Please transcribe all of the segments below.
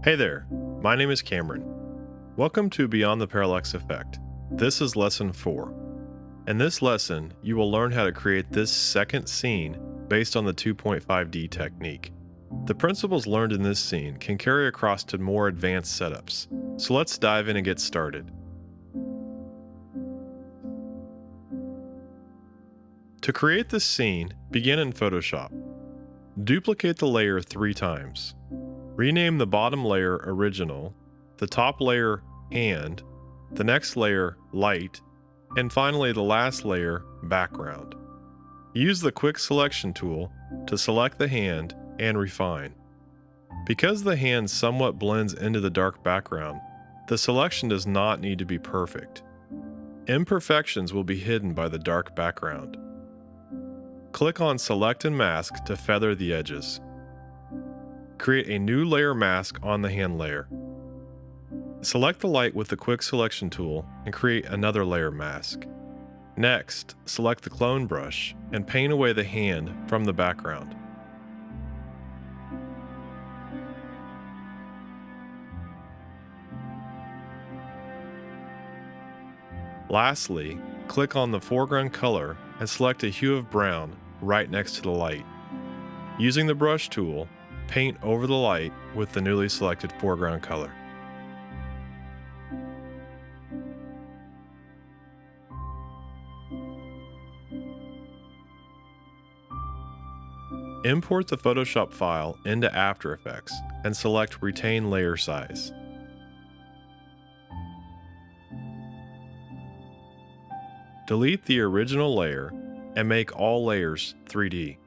Hey there, my name is Cameron. Welcome to Beyond the Parallax Effect. This is Lesson 4. In this lesson, you will learn how to create this second scene based on the 2.5D technique. The principles learned in this scene can carry across to more advanced setups, so let's dive in and get started. To create this scene, begin in Photoshop. Duplicate the layer 3 times. Rename the bottom layer Original, the top layer Hand, the next layer Light, and finally the last layer Background. Use the Quick Selection tool to select the hand and refine. Because the hand somewhat blends into the dark background, the selection does not need to be perfect. Imperfections will be hidden by the dark background. Click on Select and Mask to feather the edges. Create a new layer mask on the hand layer. Select the light with the Quick Selection tool and create another layer mask. Next, select the clone brush and paint away the hand from the background. Lastly, click on the foreground color and select a hue of brown right next to the light. Using the brush tool, paint over the light with the newly selected foreground color. Import the Photoshop file into After Effects and select Retain Layer Size. Delete the original layer and make all layers 3D.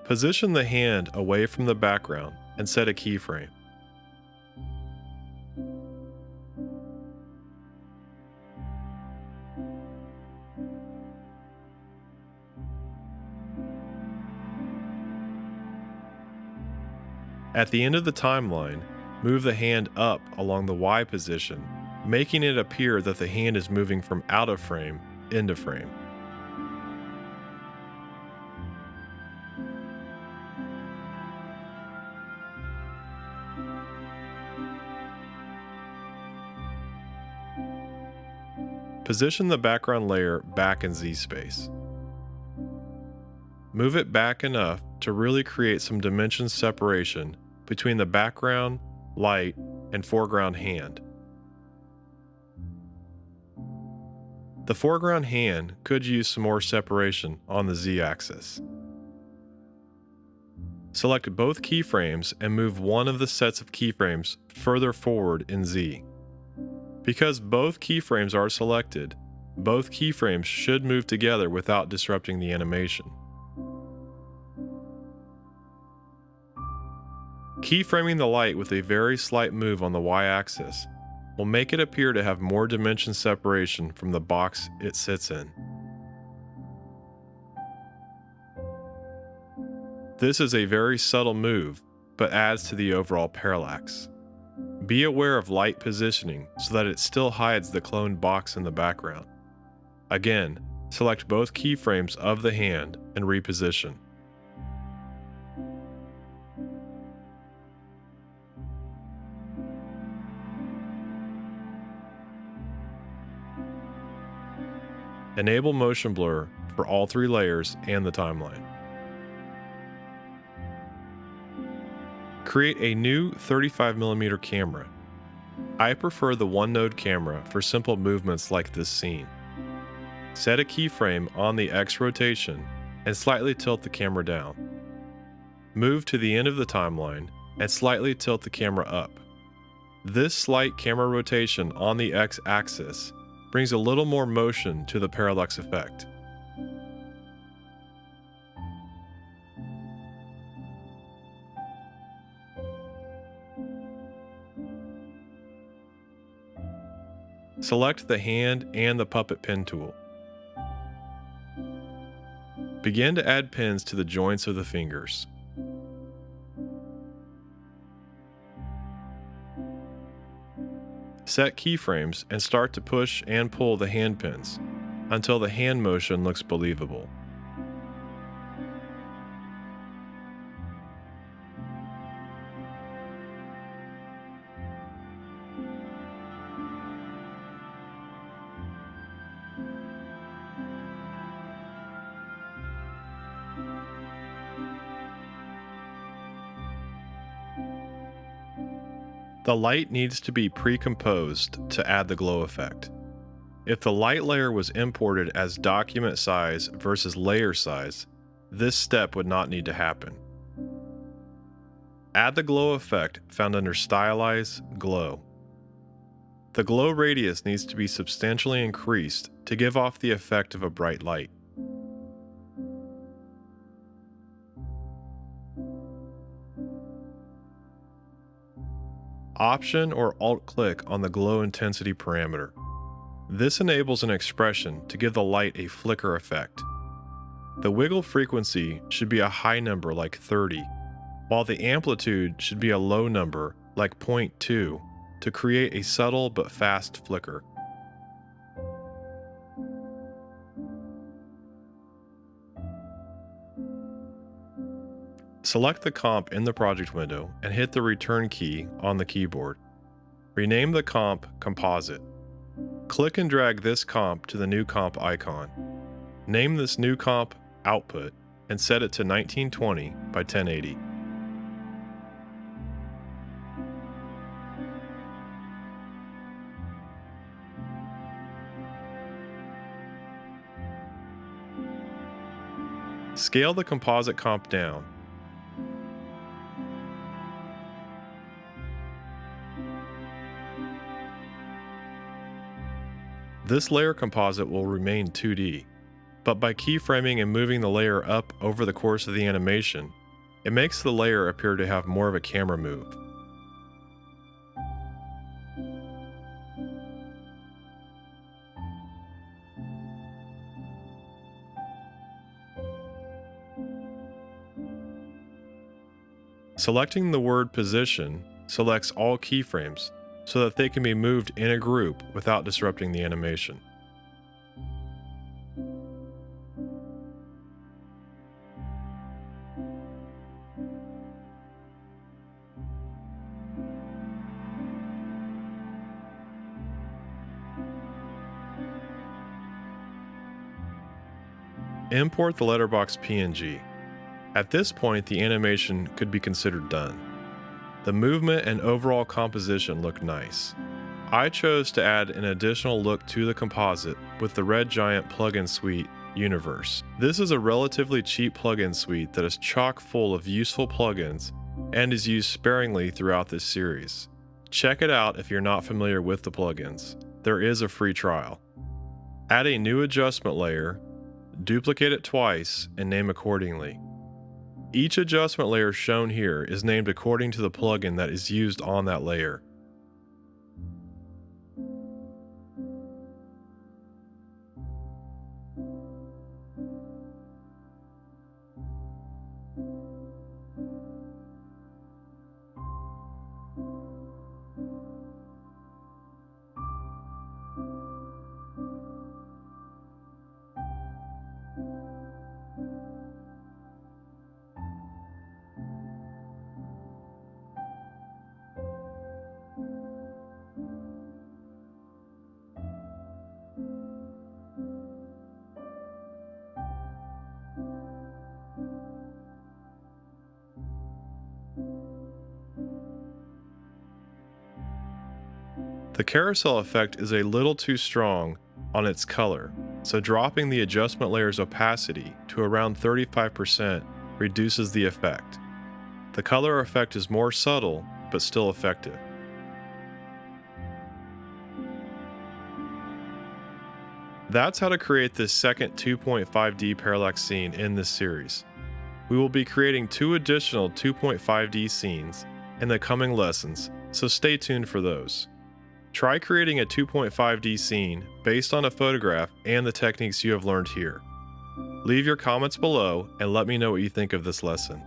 Position the hand away from the background and set a keyframe. At the end of the timeline, move the hand up along the Y position, making it appear that the hand is moving from out of frame into frame. Position the background layer back in Z-space. Move it back enough to really create some dimension separation between the background, light, and foreground hand. The foreground hand could use some more separation on the Z-axis. Select both keyframes and move one of the sets of keyframes further forward in Z. Because both keyframes are selected, both keyframes should move together without disrupting the animation. Keyframing the light with a very slight move on the Y-axis will make it appear to have more dimension separation from the box it sits in. This is a very subtle move, but adds to the overall parallax. Be aware of light positioning so that it still hides the cloned box in the background. Again, select both keyframes of the hand and reposition. Enable motion blur for all 3 layers and the timeline. Create a new 35mm camera. I prefer the one-node camera for simple movements like this scene. Set a keyframe on the X rotation and slightly tilt the camera down. Move to the end of the timeline and slightly tilt the camera up. This slight camera rotation on the X axis brings a little more motion to the parallax effect. Select the hand and the puppet pin tool. Begin to add pins to the joints of the fingers. Set keyframes and start to push and pull the hand pins until the hand motion looks believable. The light needs to be pre-composed to add the glow effect. If the light layer was imported as document size versus layer size, this step would not need to happen. Add the glow effect found under Stylize, Glow. The glow radius needs to be substantially increased to give off the effect of a bright light. Option or Alt-click on the glow intensity parameter. This enables an expression to give the light a flicker effect. The wiggle frequency should be a high number like 30, while the amplitude should be a low number like 0.2 to create a subtle but fast flicker. Select the comp in the project window and hit the return key on the keyboard. Rename the comp Composite. Click and drag this comp to the new comp icon. Name this new comp Output and set it to 1920 by 1080. Scale the composite comp down. This layer composite will remain 2D, but by keyframing and moving the layer up over the course of the animation, it makes the layer appear to have more of a camera move. Selecting the word position selects all keyframes so that they can be moved in a group without disrupting the animation. Import the letterbox PNG. At this point, the animation could be considered done. The movement and overall composition look nice. I chose to add an additional look to the composite with the Red Giant plugin suite Universe. This is a relatively cheap plugin suite that is chock full of useful plugins and is used sparingly throughout this series. Check it out if you're not familiar with the plugins. There is a free trial. Add a new adjustment layer, duplicate it twice, and name accordingly. Each adjustment layer shown here is named according to the plugin that is used on that layer. The carousel effect is a little too strong on its color, so dropping the adjustment layer's opacity to around 35% reduces the effect. The color effect is more subtle, but still effective. That's how to create this second 2.5D parallax scene in this series. We will be creating 2 additional 2.5D scenes in the coming lessons, so stay tuned for those. Try creating a 2.5D scene based on a photograph and the techniques you have learned here. Leave your comments below and let me know what you think of this lesson.